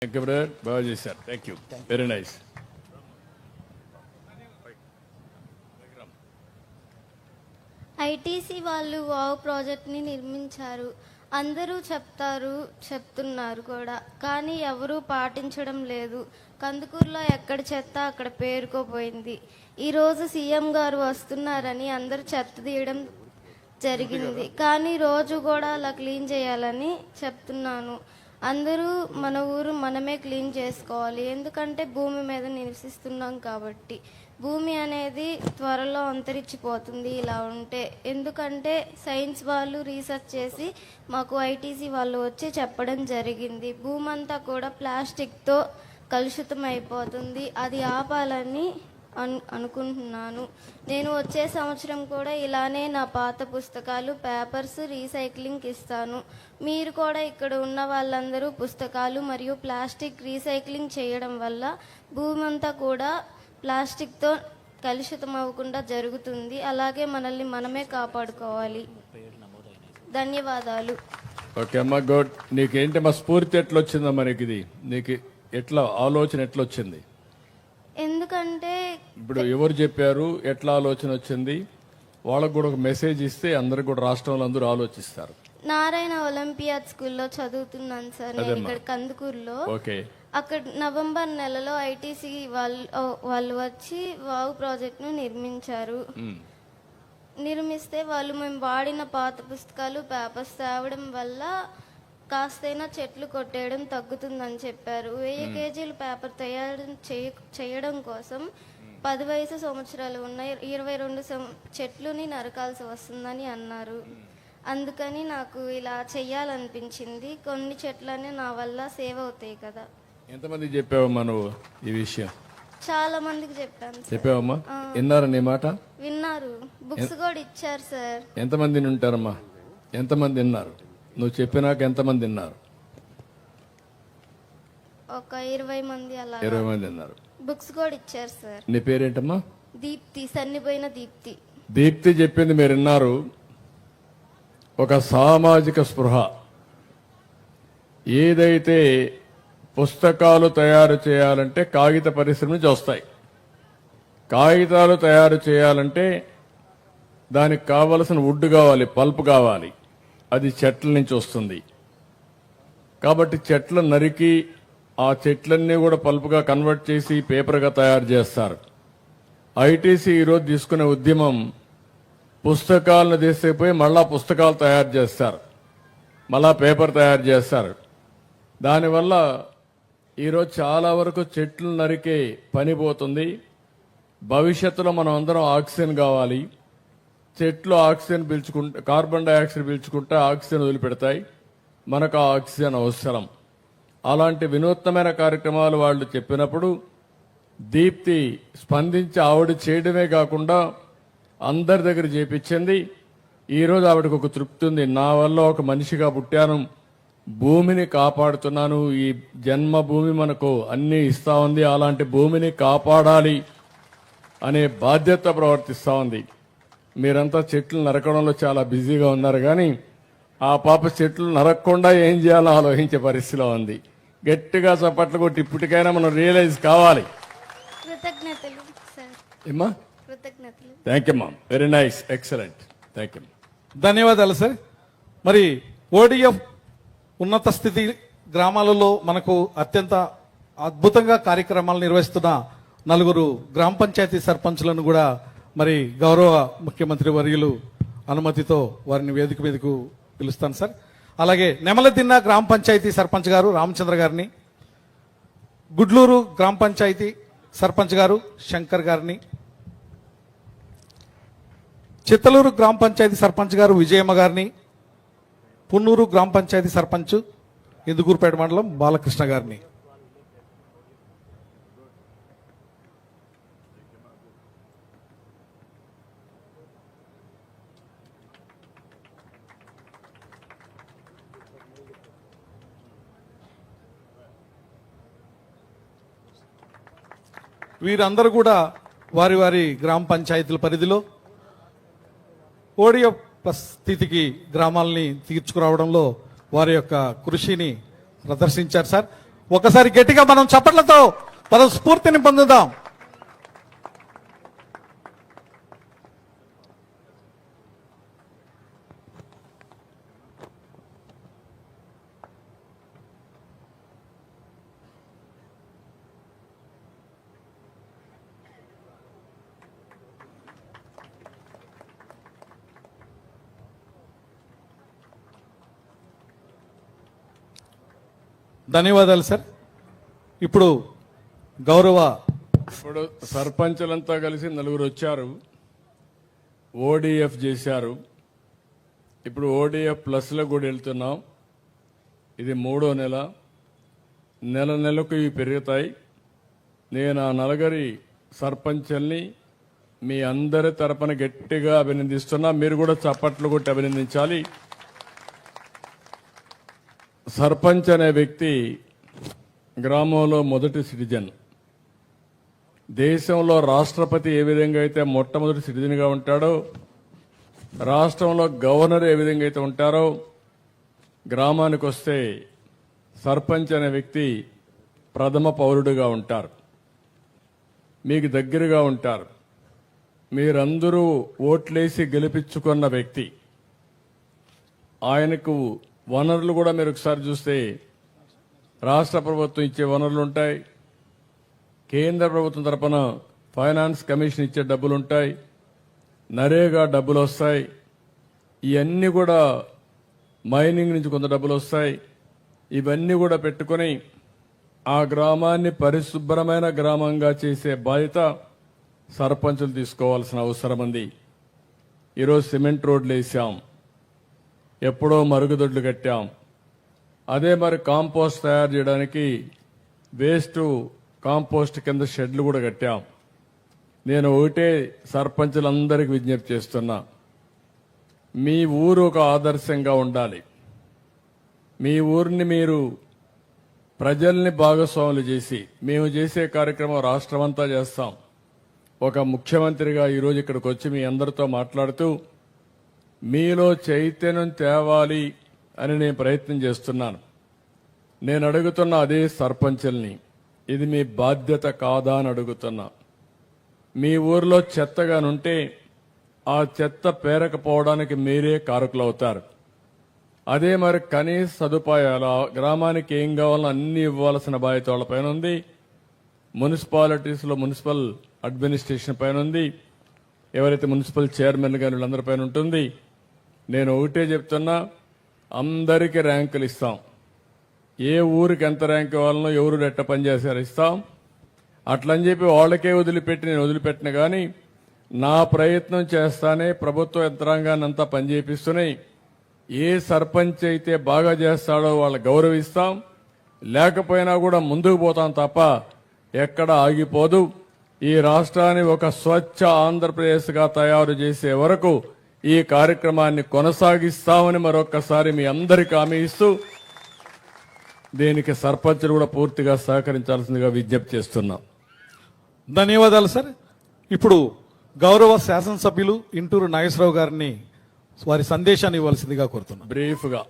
Thank you brother, బాగా చేశారు. Thank you, very nice. ITC వాళ్ళు వావ్ ప్రాజెక్ట్ని నిర్మించారు. అందరూ చెప్తున్నారు కూడా, కానీ ఎవరూ పాటించడం లేదు. కందుకూరులో ఎక్కడ చెత్త అక్కడ పేరుకోపోయింది. ఈరోజు సీఎం గారు వస్తున్నారని అందరూ చెత్త తీయడం జరిగింది, కానీ రోజు కూడా అలా క్లీన్ చేయాలని చెప్తున్నాను. అందరూ మన ఊరు మనమే క్లీన్ చేసుకోవాలి, ఎందుకంటే భూమి మీద నివసిస్తున్నాం కాబట్టి. భూమి అనేది త్వరలో అంతరించిపోతుంది ఇలా ఉంటే. ఎందుకంటే సైన్స్ వాళ్ళు రీసెర్చ్ చేసి మాకు ఐటీసీ వాళ్ళు వచ్చి చెప్పడం జరిగింది, భూమి అంతా కూడా ప్లాస్టిక్తో కలుషితం అయిపోతుంది. అది ఆపాలని అనుకుంటున్నాను. నేను వచ్చే సంవత్సరం కూడా ఇలానే నా పాత పుస్తకాలు, పేపర్స్ రీసైక్లింగ్ ఇస్తాను. మీరు కూడా ఇక్కడ ఉన్న వాళ్ళందరూ పుస్తకాలు మరియు ప్లాస్టిక్ రీసైక్లింగ్ చేయడం వల్ల భూమి అంతా కూడా ప్లాస్టిక్తో కలుషితం అవ్వకుండా జరుగుతుంది. అలాగే మనల్ని మనమే కాపాడుకోవాలి. ధన్యవాదాలు. ఓకే అమ్మా, గుడ్. నీకేంటమ్మా స్ఫూర్తి ఎట్లా వచ్చిందమ్మా? నీకు ఎట్లా ఆలోచన ఎట్లా వచ్చింది? ఎందుకంటే ఇప్పుడు ఎవరు చెప్పారు, ఎట్లా ఆలోచన వచ్చింది? వాళ్ళకు కూడా ఒక మెసేజ్ ఇస్తే అందరు కూడా రాష్ట్రంలో అందరూ ఆలోచిస్తారు. నారాయణ ఒలింపియాడ్ స్కూల్లో చదువుతున్నాను సార్ నేను ఇక్కడ కందుకూరులో. ఓకే. అక్కడ నవంబర్ నెలలో ఐటీసీ వాళ్ళు వచ్చి వావ్ ప్రాజెక్ట్ ను నిర్మించారు. నిర్మిస్తే వాళ్ళు మేము వాడిన పాత పుస్తకాలు, పేపర్స్ తేవడం వల్ల కాస్తైనా చెట్లు కొట్టేయడం తగ్గుతుందని చెప్పారు. 1000 కేజీల పేపర్ తయారు చేయడం కోసం 10 వయసు సంవత్సరాలు ఉన్న 22 చెట్లుని నరకాల్సి వస్తుందని అన్నారు. అందుకని నాకు ఇలా చెయ్యాలనిపించింది. కొన్ని చెట్లనే నా వల్ల సేవ్ అవుతాయి కదా. ఎంతమందికి చెప్పావమ్మా నువ్వు ఈ విషయం? చాలా మందికి చెప్పాను. చెప్పావమ్మా? విన్నారా నీ మాట? విన్నారు, బుక్స్ కూడా ఇచ్చారు సార్. ఎంతమంది ఉంటారమ్మా? ఎంతమంది విన్నారు? నువ్వు చెప్పినాక ఎంతమంది విన్నారు? ఒక 20 మంది అలా. 20 మంది విన్నారు. బుక్స్ కూడా ఇచ్చారు సార్. నీ పేరేంటమ్మా? దీప్తి, సన్నిపోయిన దీప్తి. దీప్తి చెప్పింది మీరు విన్నారు. ఒక సామాజిక స్పృహ, ఏదైతే పుస్తకాలు తయారు చేయాలంటే కాగిత పరిశ్రమ నుంచి వస్తాయి. కాగితాలు తయారు చేయాలంటే దానికి కావలసిన వుడ్ కావాలి, పల్ప్ కావాలి. అది చెట్ల నుంచి వస్తుంది. కాబట్టి చెట్లు నరికి ఆ చెట్లన్నీ కూడా పల్పుగా కన్వర్ట్ చేసి పేపర్గా తయారు చేస్తారు. ఐటీసీ ఈరోజు తీసుకునే ఉద్యమం పుస్తకాలను తీసుకుపోయి మళ్ళా పుస్తకాలు తయారు చేస్తారు, మళ్ళా పేపర్ తయారు చేస్తారు. దానివల్ల ఈరోజు చాలా వరకు చెట్లు నరికే పని పోతుంది. భవిష్యత్తులో మనం అందరం ఆక్సిజన్ కావాలి. చెట్లు ఆక్సిజన్ పీల్చుకుంటే, కార్బన్ డైఆక్సైడ్ పీల్చుకుంటే ఆక్సిజన్ వదిలిపెడతాయి. మనకు ఆ ఆక్సిజన్ అవసరం. అలాంటి వినూత్నమైన కార్యక్రమాలు వాళ్ళు చెప్పినప్పుడు దీప్తి స్పందించి ఆవిడ చేయడమే కాకుండా అందరి దగ్గర చేపించింది. ఈరోజు ఆవిడకు ఒక తృప్తి ఉంది, నా వల్ల ఒక మనిషిగా పుట్టాను, భూమిని కాపాడుతున్నాను, ఈ జన్మభూమి మనకు అన్నీ ఇస్తా ఉంది, అలాంటి భూమిని కాపాడాలి అనే బాధ్యత ప్రవర్తిస్తూ ఉంది. మీరంతా చెట్లు నరకడంలో చాలా బిజీగా ఉన్నారు, కానీ ఆ పాప చెట్లు నరకకుండా ఏం చేయాలో ఆలోచించే పరిస్థితిలో ఉంది. గట్టిగా చప్పట్లు కొట్టి ఇప్పటికైనా మనం రియలైజ్ కావాలి. కృతజ్ఞతలు సార్. ఏమ్మా? కృతజ్ఞతలు. థ్యాంక్ యూ అమ్మా, very nice, excellent, thank you. ధన్యవాదాలు సార్. మరి ఓడిఎఫ్ ఉన్నత స్థితి గ్రామాలలో మనకు అత్యంత అద్భుతంగా కార్యక్రమాలు నిర్వహిస్తున్న 4 గ్రామ పంచాయతీ సర్పంచులను కూడా మరి గౌరవ ముఖ్యమంత్రి వర్యులు అనుమతితో వారిని వేదిక మీదకు పిలుస్తాను సార్. అలాగే నెమలదిన్న గ్రామ పంచాయతీ సర్పంచ్ గారు రామచంద్ర గారిని, గుడ్లూరు గ్రామ పంచాయతీ సర్పంచ్ గారు శంకర్ గారిని, చిత్తలూరు గ్రామ పంచాయతీ సర్పంచ్ గారు విజయమ్మ గారిని, పున్నూరు గ్రామ పంచాయతీ సర్పంచ్ ఇందుకూరుపేట మండలం బాలకృష్ణ గారిని, వీరందరూ కూడా వారి వారి గ్రామ పంచాయతీల పరిధిలో ఓడిఎఫ్ స్థితికి గ్రామాలని తీర్చుకురావడంలో వారి యొక్క కృషిని ప్రదర్శించారు సార్. ఒకసారి గట్టిగా మనం చప్పట్లతో మనం స్ఫూర్తిని పొందుదాం. ధన్యవాదాలు సార్. ఇప్పుడు గౌరవ ఇప్పుడు సర్పంచులంతా కలిసి నలుగురు వచ్చారు, ఓడిఎఫ్ చేశారు. ఇప్పుడు ఓడిఎఫ్ ప్లస్లో కూడా వెళ్తున్నాం. ఇది 3వ నెల. నెల నెలకు ఇవి పెరుగుతాయి. నేను ఆ నలుగురి సర్పంచుల్ని మీ అందరి తరపున గట్టిగా అభినందిస్తున్నా. మీరు కూడా చప్పట్లు కొట్టి అభినందించాలి. సర్పంచ్ అనే వ్యక్తి గ్రామంలో మొదటి సిటిజన్. దేశంలో రాష్ట్రపతి ఏ విధంగా అయితే మొట్టమొదటి సిటిజన్గా ఉంటాడో, రాష్ట్రంలో గవర్నర్ ఏ విధంగా అయితే ఉంటారో, గ్రామానికి వస్తే సర్పంచ్ అనే వ్యక్తి ప్రథమ పౌరుడిగా ఉంటారు. మీకు దగ్గరగా ఉంటారు. మీరందరూ ఓట్లేసి గెలిపించుకున్న వ్యక్తి. ఆయనకు వనరులు కూడా మీరు ఒకసారి చూస్తే రాష్ట్ర ప్రభుత్వం ఇచ్చే వనరులు ఉంటాయి, కేంద్ర ప్రభుత్వం తరపున ఫైనాన్స్ కమిషన్ ఇచ్చే డబ్బులు ఉంటాయి, నరేగా డబ్బులు వస్తాయి. ఇవన్నీ కూడా మైనింగ్ నుంచి కొంత డబ్బులు వస్తాయి. ఇవన్నీ కూడా పెట్టుకొని ఆ గ్రామాన్ని పరిశుభ్రమైన గ్రామంగా చేసే బాధ్యత సర్పంచులు తీసుకోవాల్సిన అవసరం ఉంది. ఈరోజు సిమెంట్ రోడ్లు వేసాం, ఎప్పుడో మరుగుదొడ్లు కట్టాం. అదే మరి కాంపోస్ట్ తయారు చేయడానికి వేస్ట్ కాంపోస్ట్ కింద షెడ్లు కూడా కట్టాం. నేను ఒకటే సర్పంచులందరికీ విజ్ఞప్తి చేస్తున్నా, మీ ఊరు ఒక ఆదర్శంగా ఉండాలి. మీ ఊరిని మీరు ప్రజల్ని భాగస్వాములు చేసి, మేము చేసే కార్యక్రమం రాష్ట్రమంతా చేస్తాం. ఒక ముఖ్యమంత్రిగా ఈరోజు ఇక్కడికి వచ్చి మీ అందరితో మాట్లాడుతూ మీలో చైతన్యం తేవాలి అని నేను ప్రయత్నం చేస్తున్నాను. నేను అడుగుతున్న అదే సర్పంచుల్ని, ఇది మీ బాధ్యత కాదా అని అడుగుతున్నా. మీ ఊర్లో చెత్తగానుంటే ఆ చెత్త పేరకపోవడానికి మీరే కారకులవుతారు. అదే మరి కనీస సదుపాయాలు, గ్రామానికి ఏం కావాలో అన్ని ఇవ్వాల్సిన బాధ్యత వాళ్ళ పైన ఉంది. మున్సిపాలిటీస్లో మున్సిపల్ అడ్మినిస్ట్రేషన్ పైన ఉంది. ఎవరైతే మున్సిపల్ చైర్మన్ గాని వీళ్ళందరి పైన ఉంటుంది. నేను ఒకటే చెప్తున్నా, అందరికీ ర్యాంకులు ఇస్తాం. ఏ ఊరికి ఎంత ర్యాంక్ ఇవ్వాలనో, ఎవరు ఎట్ట పనిచేశారో ఇస్తాం. అట్లని చెప్పి వాళ్ళకే వదిలిపెట్టి నేను వదిలిపెట్టిన కానీ నా ప్రయత్నం చేస్తానే ప్రభుత్వ యంత్రాంగాన్ని అంతా పనిచేపిస్తున్నాయి. ఏ సర్పంచ్ అయితే బాగా చేస్తాడో వాళ్ళు గౌరవిస్తాం, లేకపోయినా కూడా ముందుకు పోతాం తప్ప ఎక్కడ ఆగిపోదు. ఈ రాష్ట్రాన్ని ఒక స్వచ్ఛ ఆంధ్రప్రదేశ్గా తయారు చేసే వరకు ఈ కార్యక్రమాన్ని కొనసాగిస్తామని మరొక్కసారి మీ అందరికీ హామీ ఇస్తూ దీనికి సర్పంచులు కూడా పూర్తిగా సహకరించాల్సిందిగా విజ్ఞప్తి చేస్తున్నాం. ధన్యవాదాలు సార్. ఇప్పుడు గౌరవ శాసనసభ్యులు ఇంటూరు నాగేశ్వరరావు గారిని వారి సందేశాన్ని ఇవ్వాల్సిందిగా కోరుతున్నాను. బ్రీఫ్గా